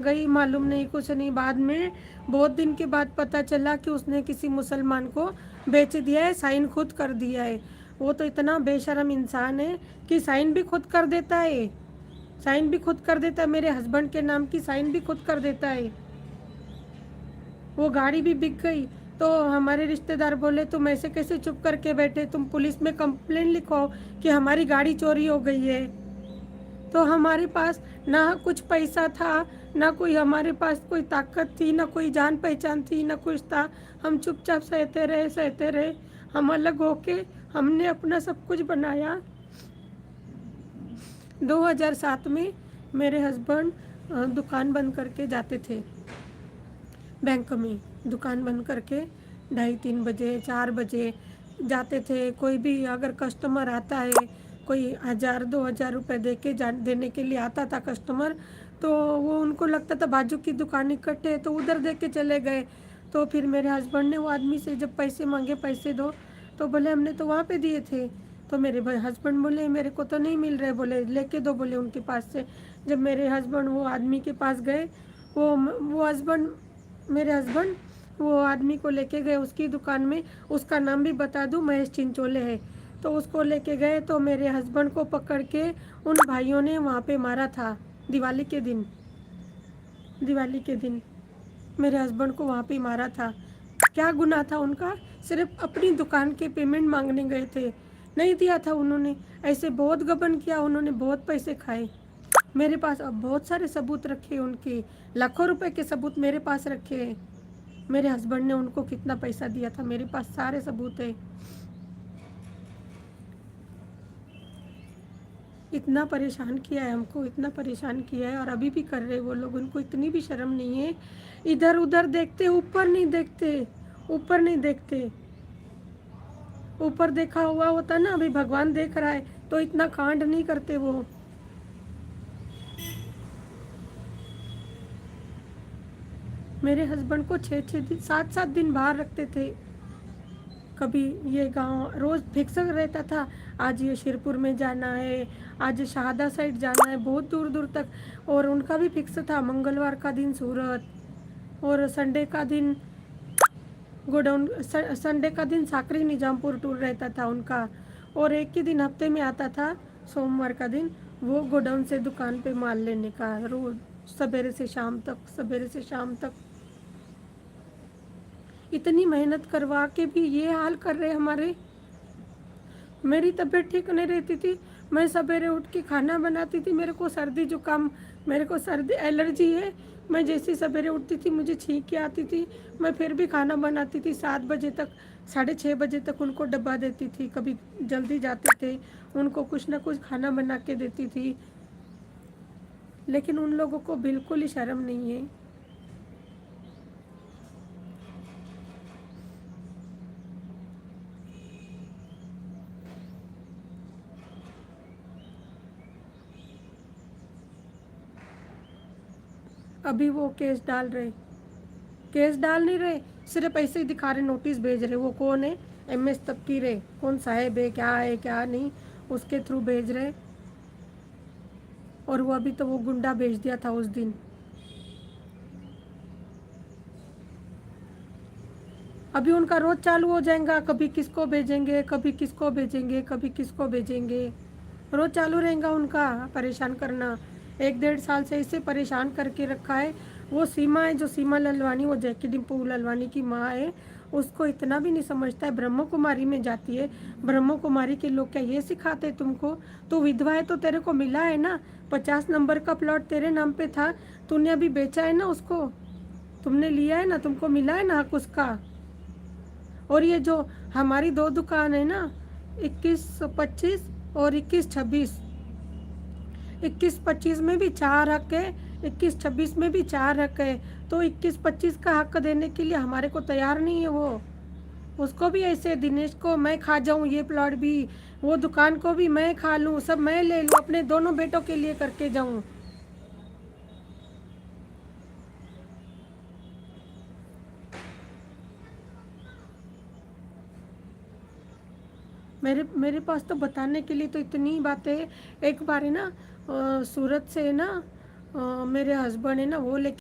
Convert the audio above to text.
गई, मालूम नहीं कुछ नहीं। बाद में बहुत दिन के बाद पता चला कि उसने किसी मुसलमान को बेच दिया है, साइन खुद कर दिया है। वो तो इतना बेशर्म इंसान है कि साइन भी खुद कर देता है, साइन भी खुद कर देता है, मेरे हस्बैंड के नाम की साइन भी खुद कर देता है। वो गाड़ी भी बिक गई। तो हमारे रिश्तेदार बोले तुम ऐसे कैसे चुप करके बैठे, तुम पुलिस में कंप्लेंट लिखो कि हमारी गाड़ी चोरी हो गई है। तो हमारे पास ना कुछ पैसा था, ना कोई हमारे पास कोई ताकत थी, ना कोई जान पहचान थी, ना कुछ था। हम चुपचाप सहते रहे, सहते रहे। हम अलग होके हमने अपना सब कुछ बनाया। 2007 में मेरे हस्बैंड दुकान बंद करके जाते थे बैंक में। दुकान बंद करके 2:30-3 बजे 4 बजे जाते थे। कोई भी अगर कस्टमर आता है, कोई 1000-2000 रुपये देने के लिए आता था कस्टमर, तो वो उनको लगता था बाजू की दुकान इकट्ठे है, तो उधर दे के चले गए। तो फिर मेरे हस्बैंड ने वो आदमी से जब पैसे मांगे, पैसे दो, तो बोले हमने तो वहाँ पे दिए थे। तो मेरे भाई हस्बैंड बोले मेरे को तो नहीं मिल रहे, बोले लेके दो, बोले उनके पास से। जब मेरे हस्बैंड वो आदमी के पास गए, वो हस्बैंड मेरे हस्बैंड वो आदमी को लेके गए उसकी दुकान में। उसका नाम भी बता दूं, महेश चिंचोले है। तो उसको लेके गए तो मेरे हस्बैंड को पकड़ के उन भाइयों ने वहाँ पे मारा था। दिवाली के दिन, दिवाली के दिन मेरे हस्बैंड को वहाँ पे मारा था। क्या गुनाह था उनका? सिर्फ अपनी दुकान के पेमेंट मांगने गए थे, नहीं दिया था उन्होंने। ऐसे बहुत गबन किया उन्होंने, बहुत पैसे खाए। मेरे पास अब बहुत सारे सबूत रखे, उनके लाखों रुपए के सबूत मेरे पास रखे हैं। मेरे हस्बैंड ने उनको कितना पैसा दिया था, मेरे पास सारे सबूत है। इतना परेशान किया है हमको, इतना परेशान किया है, और अभी भी कर रहे वो लोग। उनको इतनी भी शर्म नहीं है। इधर उधर देखते, ऊपर नहीं देखते, ऊपर नहीं देखते। ऊपर देखा हुआ होता ना, अभी भगवान देख रहा है, तो इतना कांड नहीं करते वो। मेरे हस्बैंड को 6-6 दिन 7-7 दिन बाहर रखते थे। कभी ये गांव रोज़ फिक्स रहता था, आज ये शिरपुर में जाना है, आज शहादा साइड जाना है, बहुत दूर दूर तक। और उनका भी फिक्स था, मंगलवार का दिन सूरत, और संडे का दिन गोडाउन, संडे का दिन साकरी निजामपुर टूर रहता था उनका। और एक ही दिन हफ्ते में आता था, सोमवार का दिन, वो गोडाउन से दुकान पे माल लेने का, रोज सवेरे से शाम तक, सवेरे से शाम तक। इतनी मेहनत करवा के भी ये हाल कर रहे हमारे। मेरी तबीयत ठीक नहीं रहती थी, मैं सवेरे उठ के खाना बनाती थी, मेरे को सर्दी जुकाम, मेरे को सर्दी एलर्जी है। मैं जैसे सवेरे उठती थी मुझे छींकें आती थी, मैं फिर भी खाना बनाती थी 7 बजे तक, 6:30 बजे तक उनको डब्बा देती थी। कभी जल्दी जाते थे, उनको कुछ ना कुछ खाना बना के देती थी। लेकिन उन लोगों को बिल्कुल ही शर्म नहीं है। अभी वो केस डाल रहे, केस डाल नहीं रहे, सिर्फ ऐसे ही दिखा रहे, नोटिस भेज रहे। वो कौन है? MS तबकी रे, कौन साहेब है क्या नहीं, उसके थ्रू भेज रहे। और वो अभी तो वो गुंडा भेज दिया था उस दिन। अभी उनका रोज चालू हो जाएगा, कभी किसको भेजेंगे, कभी किसको भेजेंगे, कभी किसको भेजेंगे, रोज चालू रहेगा उनका परेशान करना। 1-1.5 साल से इसे परेशान करके रखा है। वो सीमा है, जो सीमा ललवानी, वो जैकी डिम्पू ललवानी की माँ है, उसको इतना भी नहीं समझता है। ब्रह्म कुमारी में जाती है, ब्रह्म कुमारी के लोग क्या ये सिखाते तुमको? तो विधवा है तो तेरे को मिला है ना, 50 नंबर का प्लॉट तेरे नाम पे था, तूने अभी बेचा है ना उसको, तुमने लिया है ना, तुमको मिला है ना हक उसका। और ये जो हमारी 2 दुकान है ना, 21-25 और 21-26, 21-25 में भी 4 हक है, 21-26 में भी 4 हक है। तो 21-25 का हक देने के लिए हमारे को तैयार नहीं है वो। उसको भी ऐसे, दिनेश को मैं खा जाऊं ये प्लॉट भी, वो दुकान को भी मैं खा लूं, सब मैं ले लूं, अपने दोनों बेटों के लिए करके जाऊं। मेरे पास तो बताने के लिए तो इतनी बातें। एक बार है ना, सूरत से ना मेरे हस्बैंड है ना वो लेके